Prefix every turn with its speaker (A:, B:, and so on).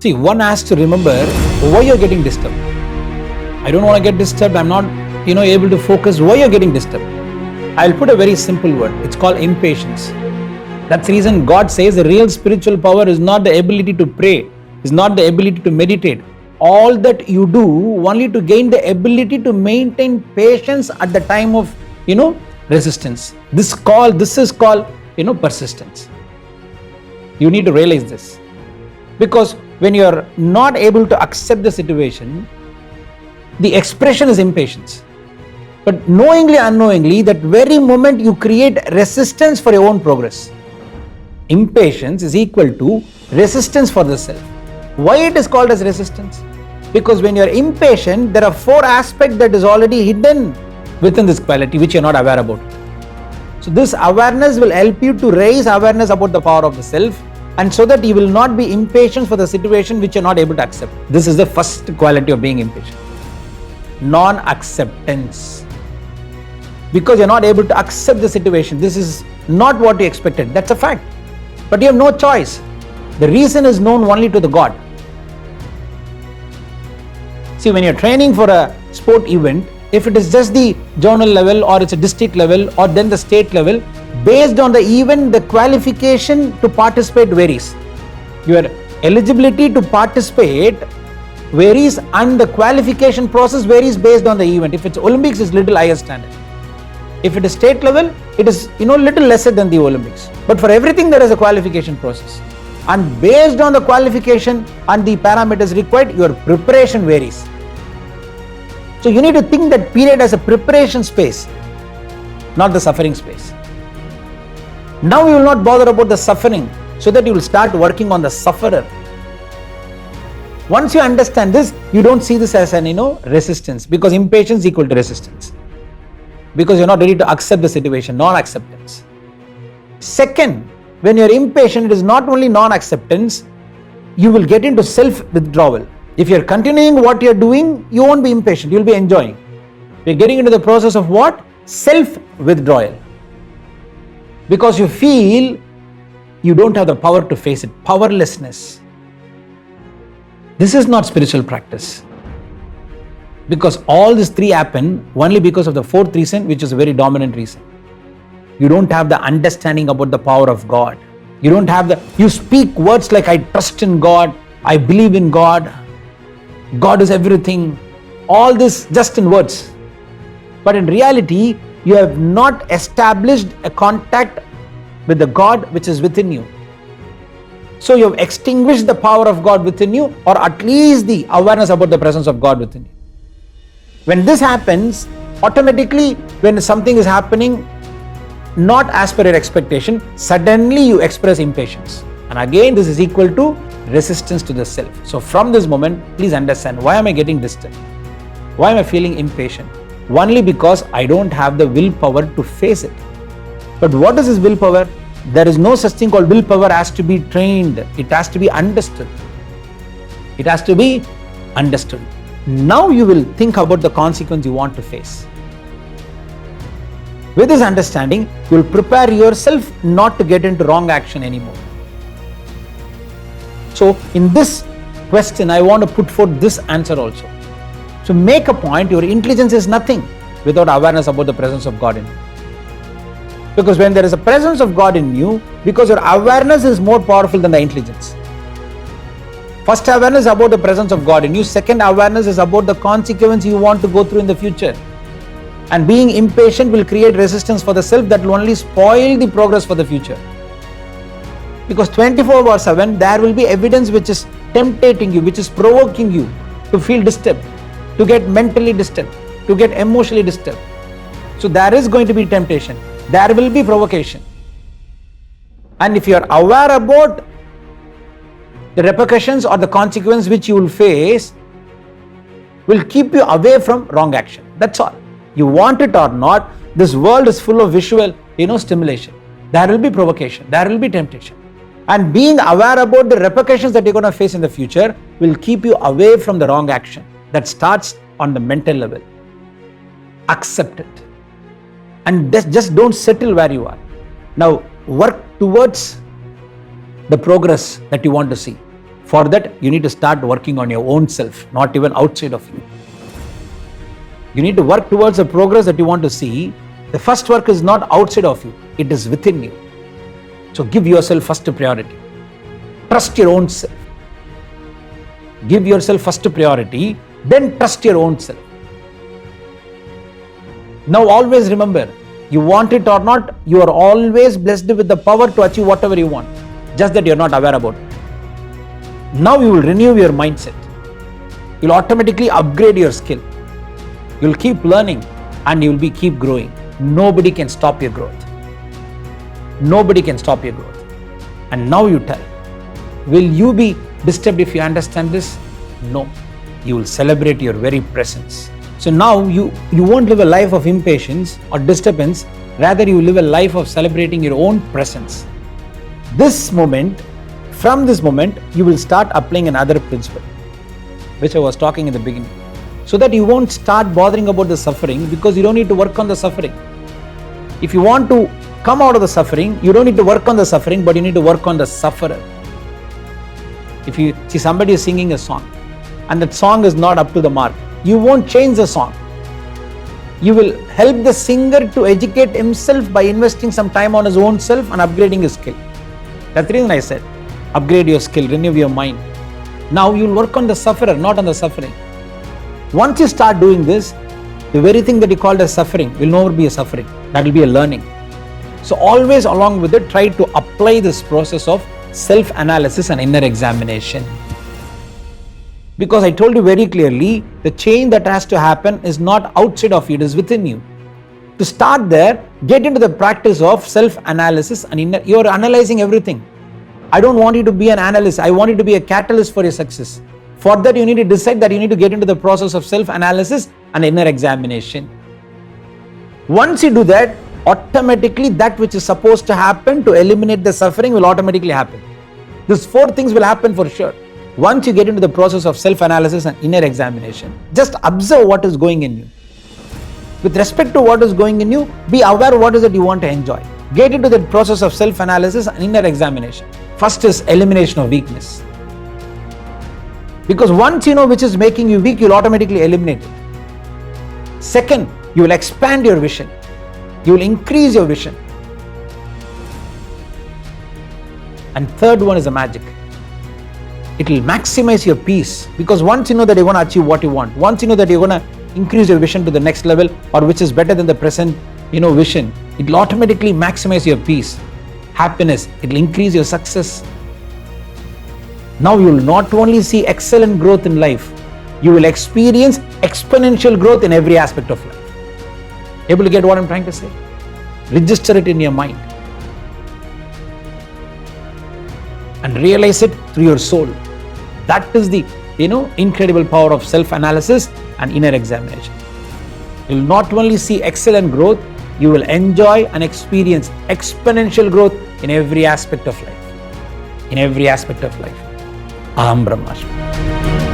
A: See, one has to remember why you're getting disturbed. I don't want to get disturbed. I'm not, able to focus. Why you're getting disturbed? I'll put a very simple word. It's called impatience. That's the reason God says the real spiritual power is not the ability to pray, is not the ability to meditate. All that you do only to gain the ability to maintain patience at the time of, resistance. This is called, persistence. You need to realize this. Because when you're not able to accept the situation, the expression is impatience. But knowingly, unknowingly, that very moment you create resistance for your own progress. Impatience is equal to resistance for the self. Why it is called as resistance? Because when you're impatient, there are 4 aspects that is already hidden within this quality which you're not aware about. So this awareness will help you to raise awareness about the power of the self, and so that you will not be impatient for the situation which you're not able to accept. This is the first quality of being impatient. Non-acceptance. Because you're not able to accept the situation. This is not what you expected. That's a fact. But you have no choice. The reason is known only to the God. See, when you're training for a sport event, if it is just the zonal level or it's a district level or then the state level, based on the event, the qualification to participate varies. Your eligibility to participate varies and the qualification process varies based on the event. If it's Olympics, it's little higher standard. If it is state level, it is little lesser than the Olympics. But for everything there is a qualification process. And based on the qualification and the parameters required, your preparation varies. So you need to think that period as a preparation space, not the suffering space. Now you will not bother about the suffering, so that you will start working on the sufferer. Once you understand this, you don't see this as an resistance, because impatience equal to resistance. Because you're not ready to accept the situation, non-acceptance. Second, when you're impatient, it is not only non-acceptance, you will get into self-withdrawal. If you're continuing what you're doing, you won't be impatient, you'll be enjoying. You're getting into the process of what? Self-withdrawal. Because you feel you don't have the power to face it. Powerlessness. This is not spiritual practice. Because all these 3 happen only because of the 4th reason, which is a very dominant reason. You don't have the understanding about the power of God. You speak words like I trust in God, I believe in God, God is everything. All this just in words. But in reality, you have not established a contact with the God which is within you. So you have extinguished the power of God within you, or at least the awareness about the presence of God within you. When this happens, automatically when something is happening not as per your expectation, suddenly you express impatience. And again, this is equal to resistance to the self. So from this moment, please understand, why am I getting distant? Why am I feeling impatient? Only because I don't have the willpower to face it. But what is this willpower? There is no such thing called willpower. Has to be trained. It has to be understood. It has to be understood. Now you will think about the consequence you want to face. With this understanding, you will prepare yourself not to get into wrong action anymore. So in this question, I want to put forth this answer also. So make a point, your intelligence is nothing without awareness about the presence of God in you. Because when there is a presence of God in you, because your awareness is more powerful than the intelligence. First awareness about the presence of God in you. Second awareness is about the consequence you want to go through in the future. And being impatient will create resistance for the self that will only spoil the progress for the future. Because 24/7 there will be evidence which is tempting you, which is provoking you to feel disturbed, to get mentally disturbed, to get emotionally disturbed. So there is going to be temptation. There will be provocation. And if you are aware about the repercussions or the consequence which you will face, will keep you away from wrong action. That's all. You want it or not, this world is full of visual, stimulation. There will be provocation. There will be temptation. And being aware about the repercussions that you're going to face in the future will keep you away from the wrong action. That starts on the mental level. Accept it. And just don't settle where you are. Now work towards the progress that you want to see. For that, you need to start working on your own self, not even outside of you. You need to work towards the progress that you want to see. The first work is not outside of you, it is within you. So give yourself first priority. Trust your own self. Give yourself first priority, then trust your own self. Now always remember, you want it or not, you are always blessed with the power to achieve whatever you want, just that you are not aware about it. Now you will renew your mindset. You will automatically upgrade your skill. You will keep learning and you will keep growing. Nobody can stop your growth. Nobody can stop your growth. And now you tell, will you be disturbed if you understand this? No. You will celebrate your very presence. So now you won't live a life of impatience or disturbance, rather you live a life of celebrating your own presence. From this moment, you will start applying another principle, which I was talking in the beginning, so that you won't start bothering about the suffering, because you don't need to work on the suffering. If you want to come out of the suffering, you don't need to work on the suffering, but you need to work on the sufferer. If you see somebody is singing a song and that song is not up to the mark, you won't change the song. You will help the singer to educate himself by investing some time on his own self and upgrading his skill. That's the reason I said, upgrade your skill, renew your mind. Now you will work on the sufferer, not on the suffering. Once you start doing this, the very thing that you called as suffering will no more be a suffering. That will be a learning. So always along with it, try to apply this process of self-analysis and inner examination. Because I told you very clearly, the change that has to happen is not outside of you, it is within you. To start there, get into the practice of self-analysis and inner. You are analyzing everything. I don't want you to be an analyst. I want you to be a catalyst for your success. For that, you need to decide that you need to get into the process of self-analysis and inner examination. Once you do that, automatically that which is supposed to happen to eliminate the suffering will automatically happen. These 4 things will happen for sure. Once you get into the process of self-analysis and inner examination, just observe what is going in you. With respect to what is going in you, be aware what is it you want to enjoy. Get into the process of self-analysis and inner examination. First is elimination of weakness. Because once you know which is making you weak, you will automatically eliminate it. Second, you will expand your vision. You will increase your vision. And third one is the magic. It will maximize your peace, because once you know that you're going to achieve what you want, once you know that you're going to increase your vision to the next level, or which is better than the present vision, it will automatically maximize your peace, happiness. It will increase your success. Now you will not only see excellent growth in life, you will experience exponential growth in every aspect of life. Able to get what I'm trying to say? Register it in your mind and realize it through your soul. That is the incredible power of self-analysis and inner examination. You will not only see excellent growth, you will enjoy and experience exponential growth in every aspect of life. In every aspect of life. Aham Brahmasmi.